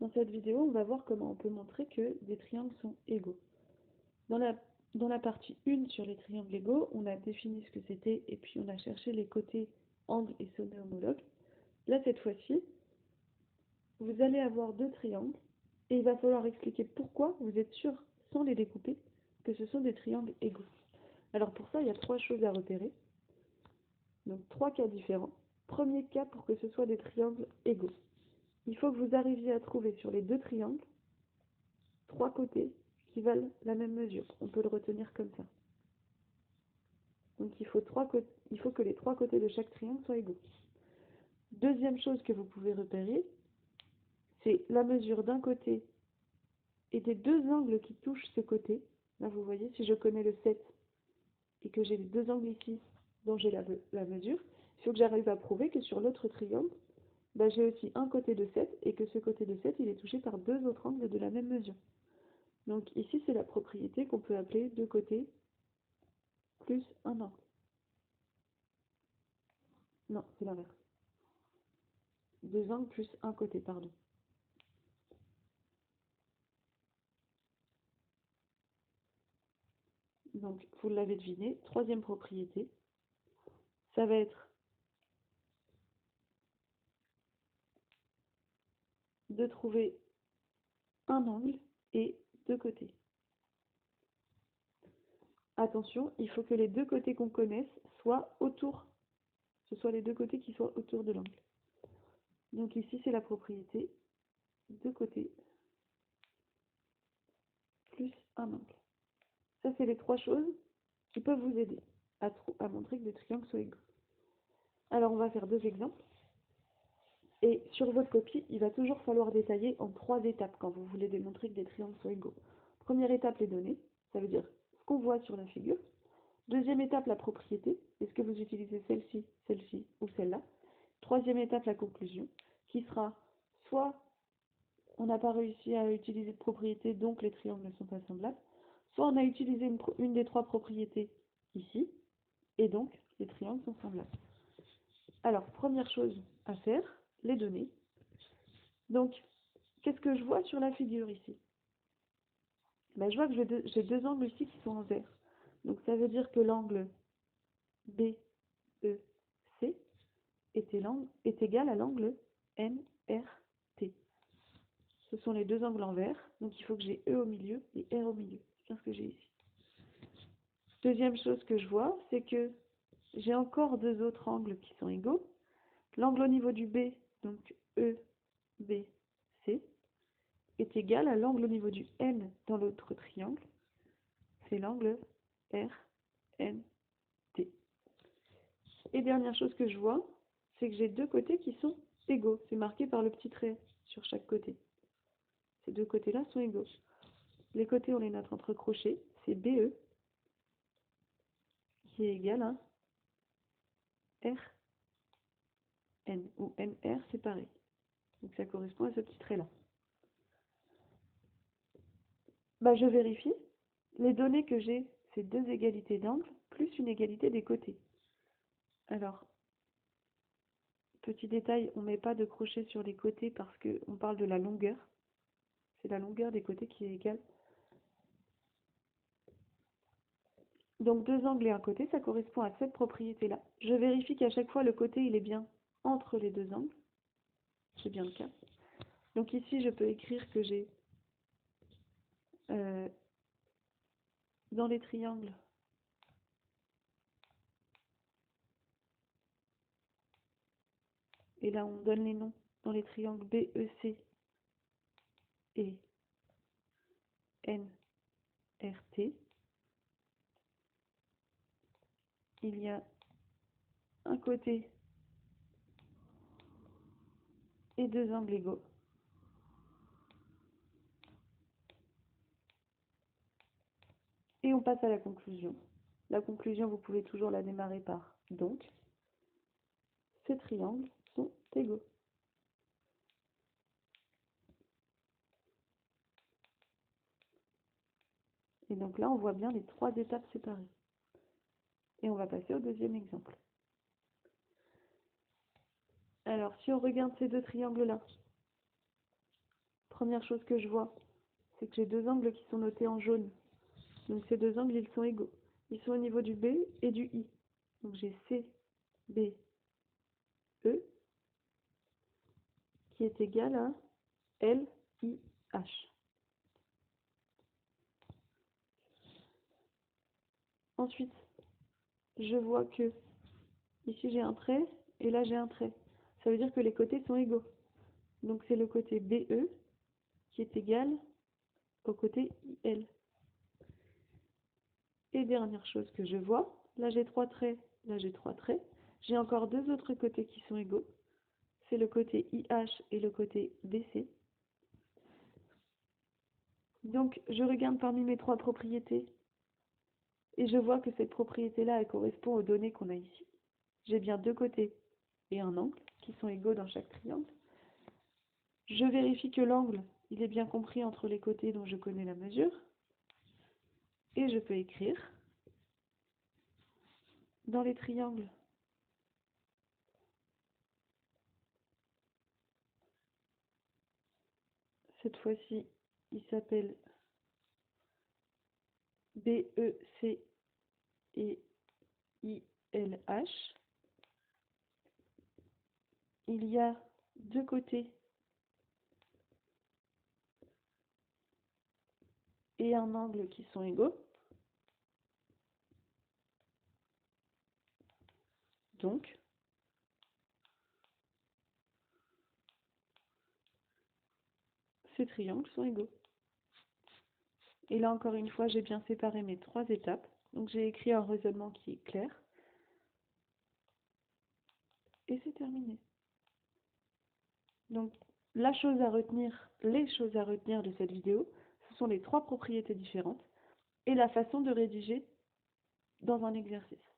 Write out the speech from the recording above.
Dans cette vidéo, on va voir comment on peut montrer que des triangles sont égaux. Dans la partie 1 sur les triangles égaux, on a défini ce que c'était et puis on a cherché les côtés angles et sommets homologues. Là, cette fois-ci, vous allez avoir deux triangles et il va falloir expliquer pourquoi vous êtes sûr, sans les découper, que ce sont des triangles égaux. Alors pour ça, il y a trois choses à repérer. Donc trois cas différents. Premier cas pour que ce soit des triangles égaux. Il faut que vous arriviez à trouver sur les deux triangles trois côtés qui valent la même mesure. On peut le retenir comme ça. Donc il faut que les trois côtés de chaque triangle soient égaux. Deuxième chose que vous pouvez repérer, c'est la mesure d'un côté et des deux angles qui touchent ce côté. Là vous voyez, si je connais le 7 et que j'ai les deux angles ici dont j'ai la mesure, il faut que j'arrive à prouver que sur l'autre triangle, j'ai aussi un côté de 7 et que ce côté de 7 il est touché par deux autres angles de la même mesure. Donc ici c'est la propriété qu'on peut appeler deux côtés plus un angle. Non, c'est l'inverse. Deux angles plus un côté, pardon. Donc vous l'avez deviné, troisième propriété, ça va être de trouver un angle et deux côtés. Attention, il faut que les deux côtés qu'on connaisse soient autour, ce soit les deux côtés qui soient autour de l'angle. Donc ici c'est la propriété deux côtés plus un angle. Ça c'est les trois choses qui peuvent vous aider à montrer que des triangles sont égaux. Alors on va faire deux exemples. Et sur votre copie, il va toujours falloir détailler en trois étapes quand vous voulez démontrer que des triangles sont égaux. Première étape, les données, ça veut dire ce qu'on voit sur la figure. Deuxième étape, la propriété, est-ce que vous utilisez celle-ci ou celle-là. Troisième étape, la conclusion, qui sera soit on n'a pas réussi à utiliser de propriété, donc les triangles ne sont pas semblables, soit on a utilisé une des trois propriétés ici, et donc les triangles sont semblables. Alors, première chose à faire, les données. Donc, qu'est-ce que je vois sur la figure ici? Je vois que j'ai deux angles ici qui sont en vert. Donc, ça veut dire que l'angle BEC est égal à l'angle MRT. Ce sont les deux angles en vert. Donc, il faut que j'ai E au milieu et R au milieu. C'est bien ce que j'ai ici. Deuxième chose que je vois, c'est que j'ai encore deux autres angles qui sont égaux. L'angle au niveau du B, donc EBC, est égal à l'angle au niveau du N dans l'autre triangle. C'est l'angle RNT. Et dernière chose que je vois, c'est que j'ai deux côtés qui sont égaux. C'est marqué par le petit trait sur chaque côté. Ces deux côtés-là sont égaux. Les côtés, on les note entre crochets. C'est BE qui est égal à RN, ou NR, c'est pareil. Donc ça correspond à ce petit trait-là. Je vérifie. Les données que j'ai, c'est deux égalités d'angles plus une égalité des côtés. Alors, petit détail, on ne met pas de crochet sur les côtés parce qu'on parle de la longueur. C'est la longueur des côtés qui est égale. Donc deux angles et un côté, ça correspond à cette propriété-là. Je vérifie qu'à chaque fois, le côté, il est bien entre les deux angles. C'est bien le cas. Donc ici, je peux écrire que j'ai dans les triangles et là on donne les noms dans les triangles BEC et NRT, il y a un côté et deux angles égaux. Et on passe à la conclusion. La conclusion, vous pouvez toujours la démarrer par donc. Ces triangles sont égaux. Et donc là, on voit bien les trois étapes séparées. Et on va passer au deuxième exemple. Alors, si on regarde ces deux triangles-là, Première chose que je vois, c'est que j'ai deux angles qui sont notés en jaune. Donc ces deux angles, ils sont égaux. Ils sont au niveau du B et du I. Donc j'ai C, B, E, qui est égal à L, I, H. Ensuite, je vois que ici j'ai un trait et là j'ai un trait. Ça veut dire que les côtés sont égaux. Donc c'est le côté BE qui est égal au côté IL. Et dernière chose que je vois, là j'ai trois traits, là j'ai trois traits. J'ai encore deux autres côtés qui sont égaux. C'est le côté IH et le côté DC. Donc je regarde parmi mes trois propriétés et je vois que cette propriété-là, elle correspond aux données qu'on a ici. J'ai bien deux côtés et un angle qui sont égaux dans chaque triangle. Je vérifie que l'angle, il est bien compris entre les côtés dont je connais la mesure. Et je peux écrire dans les triangles. Cette fois-ci, il s'appelle BEC et ILH. Il y a deux côtés et un angle qui sont égaux. Donc, ces triangles sont égaux. Et là, encore une fois, j'ai bien séparé mes trois étapes. Donc, j'ai écrit un raisonnement qui est clair. Et c'est terminé. Donc, la chose à retenir, les choses à retenir de cette vidéo, ce sont les trois propriétés différentes et la façon de rédiger dans un exercice.